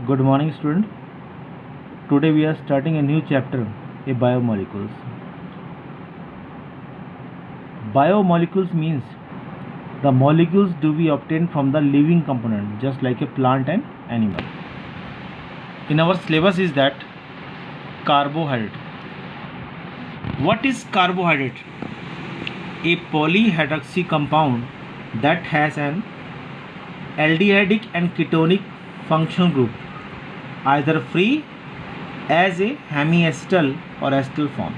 Good morning, student. Today we are starting a new chapter, a biomolecules. Biomolecules means the molecules do we obtain from the living component, just like a plant and animal. In our syllabus is that carbohydrate. What is carbohydrate? A polyhydroxy compound that has an aldehydic and ketonic functional group, either free as a hemiacetal और acetal form.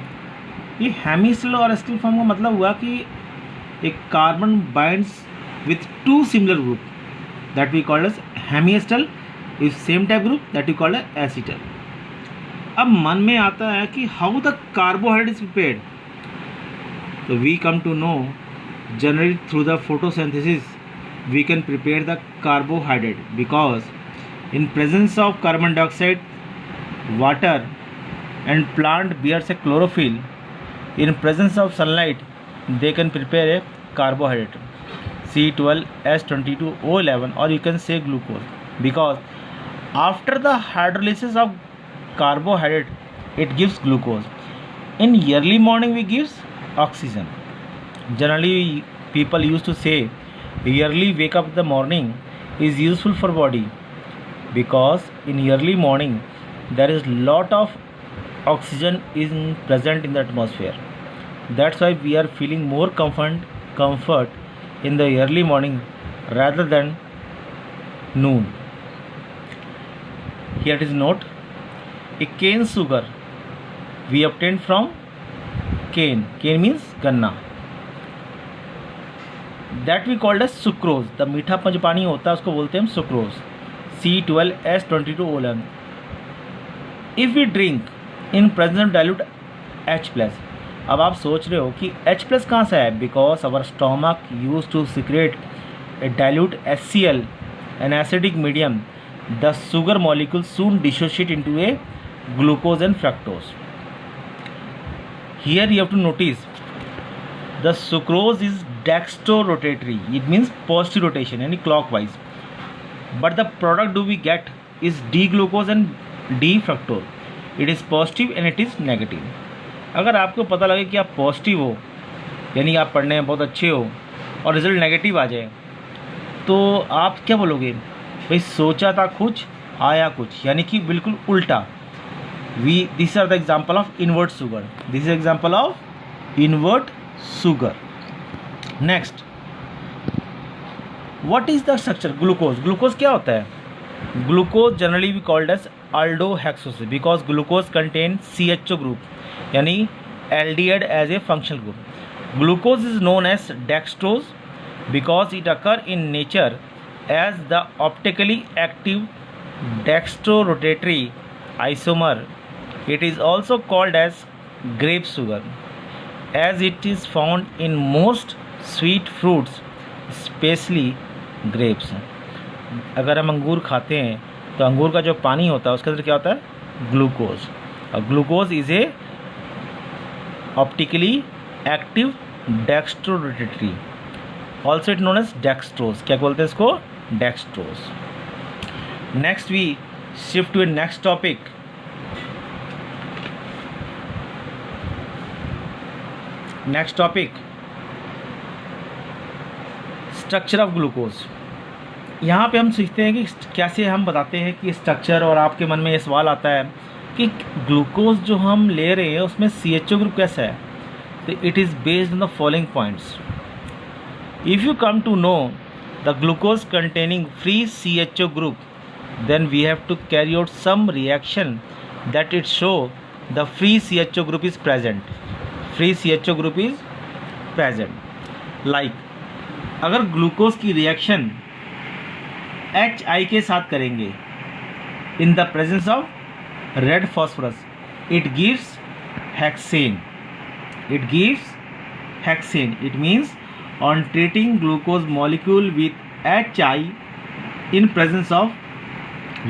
ये हेमिएसिटल और acetal form का मतलब हुआ कि एक carbon binds with two similar group that we called as hemiacetal, if same type group that we called as acetal. अब मन में आता है कि how the carbohydrate is prepared. So we come to know generally through the photosynthesis we can prepare the carbohydrate, because in presence of carbon dioxide, water and plant bears a chlorophyll. In presence of sunlight they can prepare a carbohydrate C12H22O11, or you can say glucose, because after the hydrolysis of carbohydrate it gives glucose. In early morning we gives oxygen. Generally people used to say early wake up in the morning is useful for body, because in early morning there is lot of oxygen is present in the atmosphere. That's why we are feeling more comfort in the early morning rather than noon. Here it is note, a cane sugar we obtain from cane means गन्ना, that we called as sucrose. the मीठा पंचपानी होता है उसको बोलते हैं हम sucrose C12H22O11. if we drink in presence of dilute H+. अब आप सोच रहे हो कि H+ कहाँ से है, because our stomach used to secrete a dilute HCl, an acidic medium. the sugar molecules soon dissociate into a glucose and fructose. Here you have to notice the sucrose is dextrorotatory, it means positive rotation, यानी clockwise, but the product do we get is D-glucose and D-fructose. it is positive and it is negative. अगर आपको पता लगे कि आप positive हो, यानी आप पढ़ने में बहुत अच्छे हो, और रिजल्ट नेगेटिव आ जाए, तो आप क्या बोलोगे, भाई सोचा था कुछ आया कुछ, यानी कि बिल्कुल उल्टा. These are the example of invert sugar. This is example of invert sugar. Next, what is the structure? Glucose. Glucose क्या होता है? Glucose generally we called as aldohexose, because glucose contains CHO group, यानी aldehyde as a functional group. Glucose is known as dextrose because it occur in nature as the optically active dextrorotatory isomer. It is also called as grape sugar, as it is found in most sweet fruits, especially grapes. अगर हम अंगूर खाते हैं तो अंगूर का जो पानी होता है उसके अंदर क्या होता है, ग्लूकोज. और glucose is a optically active dextrorotatory, also it known as dextrose. क्या बोलते हैं इसको, dextrose. Next we shift to a next topic. Next topic, structure of glucose. यहाँ पे हम सीखते हैं कि कैसे हम बताते हैं कि स्ट्रक्चर, और आपके मन में ये सवाल आता है कि ग्लूकोज जो हम ले रहे हैं उसमें CHO ग्रुप कैसा है. तो it is based on the following points. If you come to know the glucose containing free CHO group, then we have to carry out some reaction that it show the free CHO group is present. Free CHO group is present. Like अगर glucose की reaction HI के साथ करेंगे in the presence of red phosphorus, it gives hexane. It gives hexane. It means on treating glucose molecule with HI in presence of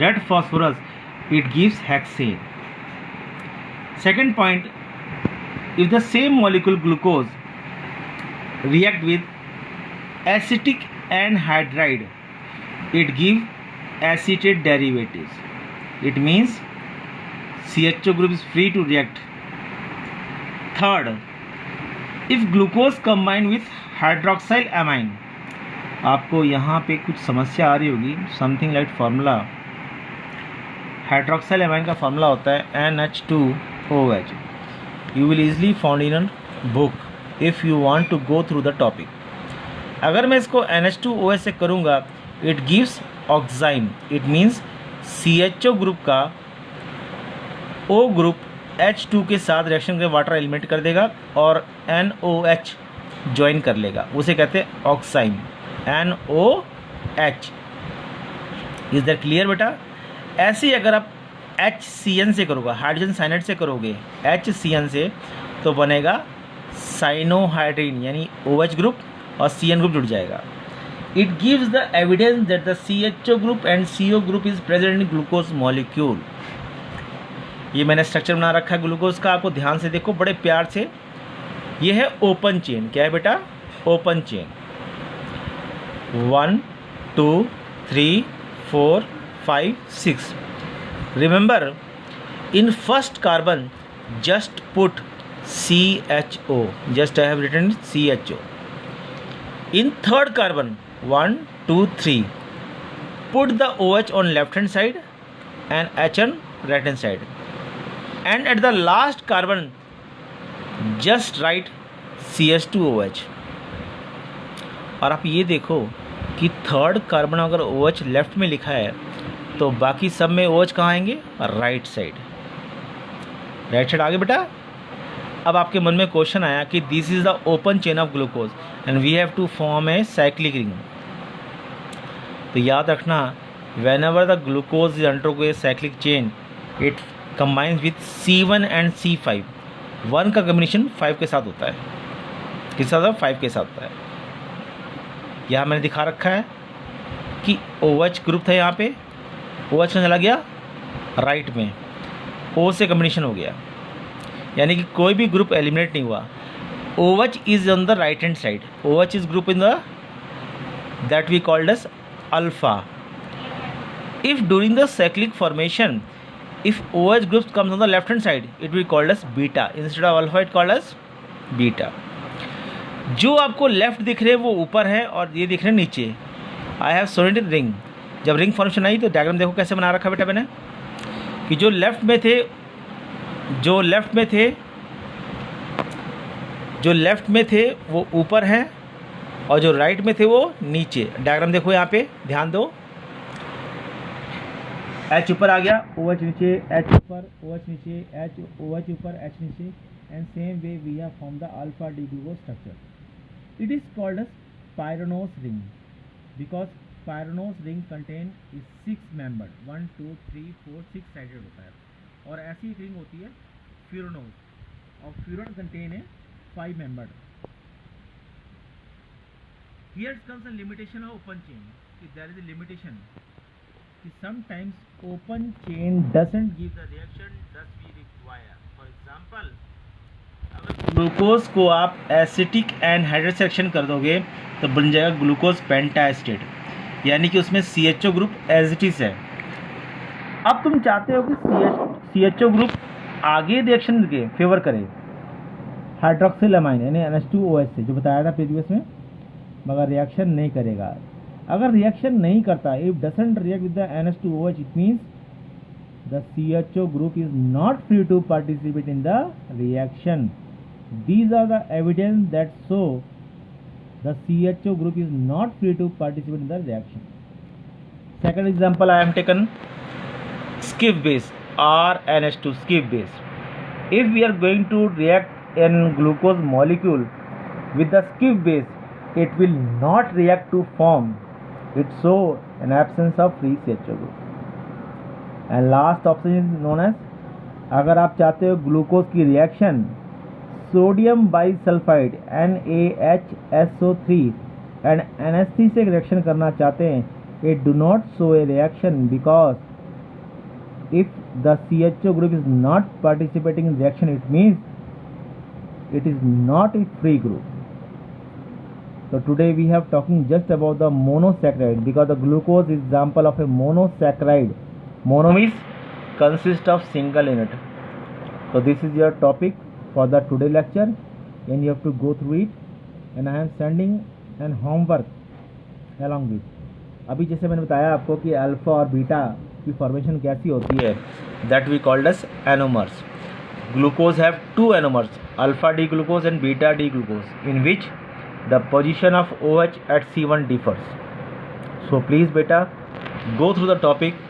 red phosphorus, it gives hexane. Second point, if the same molecule glucose react with acetic anhydride, it gives acetate derivatives. it means CHO group is free to react. Third, if glucose combined with hydroxyl amine, आपको यहाँ पे कुछ समस्या आ रही होगी, something like formula, hydroxyl amine का formula होता है NH2OH. You will easily found in a book if you want to go through the topic. अगर मैं इसको NH2OH से करूँगा, it gives oxime. It means CHO group का O ग्रुप H2 के साथ रिएक्शन के वाटर एलिमेंट कर देगा और NOH ज्वाइन कर लेगा, उसे कहते हैं oxime, NOH. Is that clear बेटा? ऐसे ही अगर आप HCN से करोगे, हाइड्रोजन साइनाइड से करोगे HCN से, तो बनेगा साइनोहाइड्रीन, यानी OH ग्रुप और CN ग्रुप जुड़ जाएगा. It gives the evidence that the CHO group and CO group is present in glucose molecule. ये मैंने स्ट्रक्चर बना रखा है ग्लूकोज का, आपको ध्यान से देखो बड़े प्यार से. ये है ओपन चेन. क्या है बेटा? Open chain. 1 2 3 4 5 6. Remember, in first carbon just put CHO. Just I have written CHO. In third carbon 1 2 3 put the OH on left hand side and H on right hand side, and at the last carbon just write CH2OH. और आप ये देखो कि third carbon अगर OH left में लिखा है तो बाकी सब में OH कहाँ आएंगे? Right side. राइट साइड आगे बेटा. अब आपके मन में क्वेश्चन आया कि this is the open chain of glucose and we have to form a cyclic ring. तो याद रखना, whenever the glucose is undergo a cyclic chain, it combines with C1 and C5. 1 का combination 5 के साथ होता है. किस साथ? 5 के साथ होता है. यहाँ मैंने दिखा रखा है कि OH ग्रुप था, यहाँ पे OH में चला गया राइट में, O से कम्बिनेशन हो गया, यानी कि कोई भी ग्रुप एलिमिनेट नहीं हुआ. OH is on the right hand side. OH is group in the that we called as alpha. If during the cyclic formation if OH group comes on the left hand side, it will be called as beta. Instead of alpha, it called as beta. जो आपको left दिख रहे हैं वो ऊपर है और ये दिख रहे हैं नीचे. I have shown it in ring. जब रिंग फॉर्मेशन आई तो डायग्राम देखो कैसे बना रखा बेटा मैंने, कि जो लेफ्ट में थे वो ऊपर हैं और जो राइट में थे वो नीचे. डायग्राम देखो यहाँ पे, ध्यान दो. H ऊपर आ गया, OH नीचे, H ऊपर, OH नीचे, OH ऊपर, H नीचे, and same way we have formed the alpha D glucose structure. It is called as pyranose ring because pyranose ring contain is 6 membered, 1 2 3 4 6 sided होता है. और ऐसी एक रिंग होती है furanose, और furan contain है 5 membered. Here comes the limitation of open chain. If there is a limitation, sometimes open chain doesn't give the reaction that we require. For example, अगर ग्लूकोज को आप एसिटिक एनहाइड्रेट सेक्शन कर दोगे तो बन जाएगा glucose पेंटाएस्टेट, यानी कि उसमें CHO group as it is है. अब तुम चाहते हो कि CHO ग्रुप आगे रिएक्शन के फेवर करे हाइड्रोक्सिल अमाइन यानी NH2OH से, जो बताया था प्रीवियस में, मगर रिएक्शन नहीं करेगा. अगर रिएक्शन नहीं करता, if doesn't react with the NH2OH, it means the CHO group is not free to participate in the reaction. These are the evidence that show the CHO group is not free to participate in the reaction. Second example I have taken skip base or NH2 skip base. If we are going to react in glucose molecule with the skip base, it will not react to form. It show an absence of free CHO group. And last option is known as, अगर आप चाहते हो glucose की reaction sodium bisulphide NaHSO3 and NH3 से reaction करना चाहते हैं, it do not show a reaction because if the CHO group is not participating in reaction, it means it is not a free group. So today we have talking just about the monosaccharide because the glucose is example of a monosaccharide. Mono means consist of single unit. So this is your topic for the today lecture, and you have to go through it, and I am sending an homework along with. अभी जैसे मैंने बताया आपको कि alpha और beta की formation कैसी होती है, that we called as anomers. Glucose have two anomers, alpha D glucose and beta D glucose, in which the position of OH at C1 differs. So please beta, go through the topic,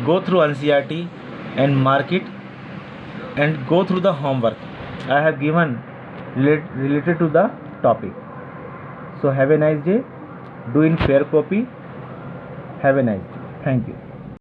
go through NCERT and mark it, and go through the homework I have given related to the topic. So have a nice day. Do in fair copy. Have a nice day. Thank you.